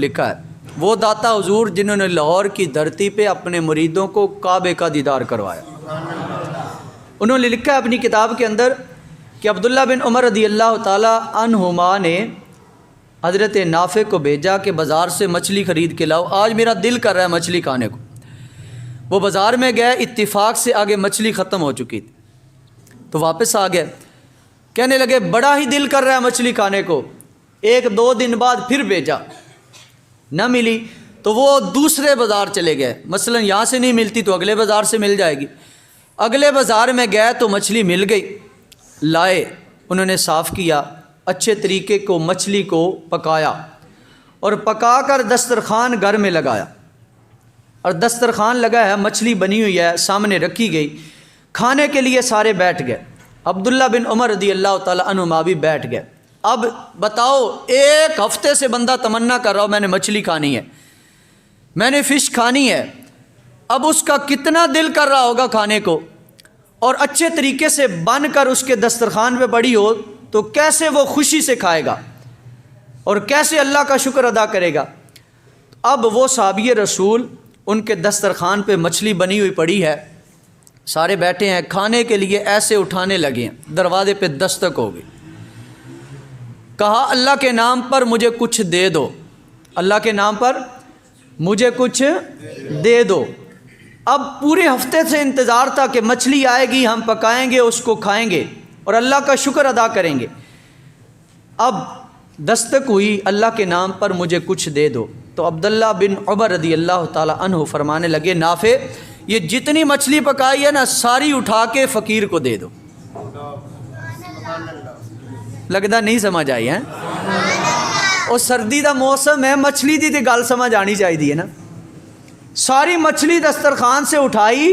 لکھا ہے وہ داتا حضور جنہوں نے لاہور کی دھرتی پہ اپنے مریدوں کو کعبے کا دیدار کروایا۔ انہوں نے لکھا ہے اپنی کتاب کے اندر کہ عبداللہ بن عمر رضی اللہ تعالی عنہما نے حضرت نافع کو بھیجا کہ بازار سے مچھلی خرید کے لاؤ، آج میرا دل کر رہا ہے مچھلی کھانے کو۔ وہ بازار میں گئے، اتفاق سے آگے مچھلی ختم ہو چکی تھی تو واپس آ گئے، کہنے لگے بڑا ہی دل کر رہا ہے مچھلی کھانے کو۔ ایک دو دن بعد پھر بھیجا، نہ ملی تو وہ دوسرے بازار چلے گئے، مثلا یہاں سے نہیں ملتی تو اگلے بازار سے مل جائے گی۔ اگلے بازار میں گئے تو مچھلی مل گئی، لائے، انہوں نے صاف کیا، اچھے طریقے کو مچھلی کو پکایا اور پکا کر دسترخوان گھر میں لگایا، اور دسترخوان لگا ہے، مچھلی بنی ہوئی ہے، سامنے رکھی گئی، کھانے کے لیے سارے بیٹھ گئے۔ عبداللہ بن عمر رضی اللہ تعالی عنہما بھی بیٹھ گئے۔ اب بتاؤ، ایک ہفتے سے بندہ تمنا کر رہا ہو میں نے مچھلی کھانی ہے، میں نے فش کھانی ہے، اب اس کا کتنا دل کر رہا ہوگا کھانے کو، اور اچھے طریقے سے بن کر اس کے دسترخوان پہ پڑی ہو تو کیسے وہ خوشی سے کھائے گا اور کیسے اللہ کا شکر ادا کرے گا۔ اب وہ صحابی رسول، ان کے دسترخوان پہ مچھلی بنی ہوئی پڑی ہے، سارے بیٹھے ہیں، کھانے کے لیے ایسے اٹھانے لگے ہیں، دروازے پہ دستک ہو گئی، کہا اللہ کے نام پر مجھے کچھ دے دو، اللہ کے نام پر مجھے کچھ دے دو۔ اب پورے ہفتے سے انتظار تھا کہ مچھلی آئے گی، ہم پکائیں گے، اس کو کھائیں گے اور اللہ کا شکر ادا کریں گے۔ اب دستک ہوئی، اللہ کے نام پر مجھے کچھ دے دو، تو عبداللہ بن عمر رضی اللہ تعالی عنہ فرمانے لگے نافع یہ جتنی مچھلی پکائی ہے نا ساری اٹھا کے فقیر کو دے دو۔ لگتا نہیں سمجھ آئی ہے؟ اور سردی دا موسم ہے، مچھلی دی تے گل سمجھ آنی چاہیے نا۔ ساری مچھلی دسترخوان سے اٹھائی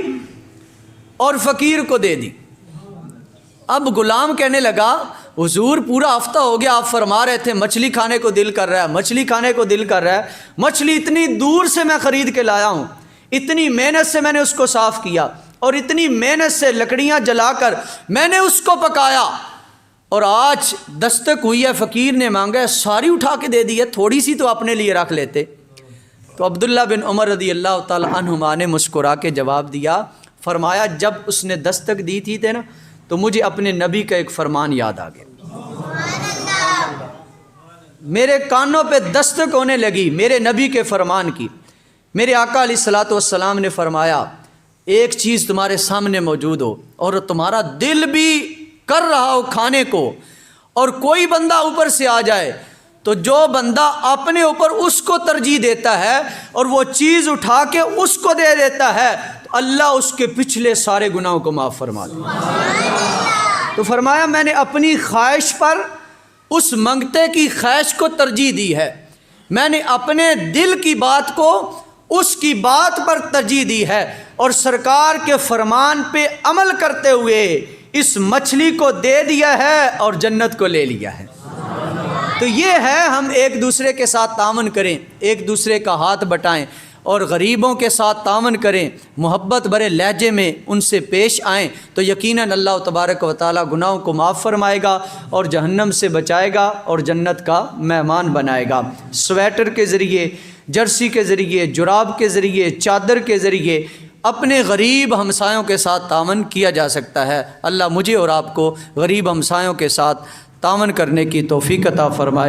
اور فقیر کو دے دی۔ اب غلام کہنے لگا حضور پورا ہفتہ ہو گیا آپ فرما رہے تھے مچھلی کھانے کو دل کر رہا ہے، مچھلی کھانے کو دل کر رہا ہے، مچھلی اتنی دور سے میں خرید کے لایا ہوں، اتنی محنت سے میں نے اس کو صاف کیا اور اتنی محنت سے لکڑیاں جلا کر میں نے اس کو پکایا، اور آج دستک ہوئی ہے، فقیر نے مانگا ہے، ساری اٹھا کے دے دی ہے، تھوڑی سی تو اپنے لیے رکھ لیتے۔ تو عبداللہ بن عمر رضی اللہ تعالی عنہما نے مسکرا کے جواب دیا، فرمایا جب اس نے دستک دی تھی نا تو مجھے اپنے نبی کا ایک فرمان یاد آ گیا، میرے کانوں پہ دستک ہونے لگی میرے نبی کے فرمان کی۔ میرے آقا علیہ الصلوۃ والسلام نے فرمایا ایک چیز تمہارے سامنے موجود ہو اور تمہارا دل بھی کر رہا ہو کھانے کو، اور کوئی بندہ اوپر سے آ جائے تو جو بندہ اپنے اوپر اس کو ترجیح دیتا ہے اور وہ چیز اٹھا کے اس کو دے دیتا ہے تو اللہ اس کے پچھلے سارے گناہوں کو معاف فرما دے۔ تو فرمایا میں نے اپنی خواہش پر اس منگتے کی خواہش کو ترجیح دی ہے، میں نے اپنے دل کی بات کو اس کی بات پر ترجیح دی ہے، اور سرکار کے فرمان پہ عمل کرتے ہوئے اس مچھلی کو دے دیا ہے اور جنت کو لے لیا ہے۔ تو یہ ہے ہم ایک دوسرے کے ساتھ تعاون کریں، ایک دوسرے کا ہاتھ بٹائیں اور غریبوں کے ساتھ تعاون کریں، محبت بھرے لہجے میں ان سے پیش آئیں تو یقیناً اللہ تبارک و تعالی گناہوں کو معاف فرمائے گا اور جہنم سے بچائے گا اور جنت کا مہمان بنائے گا۔ سویٹر کے ذریعے، جرسی کے ذریعے، جراب کے ذریعے، چادر کے ذریعے اپنے غریب ہمسایوں کے ساتھ تعاون کیا جا سکتا ہے۔ اللہ مجھے اور آپ کو غریب ہمسایوں کے ساتھ تعاون کرنے کی توفیق عطا فرمائے۔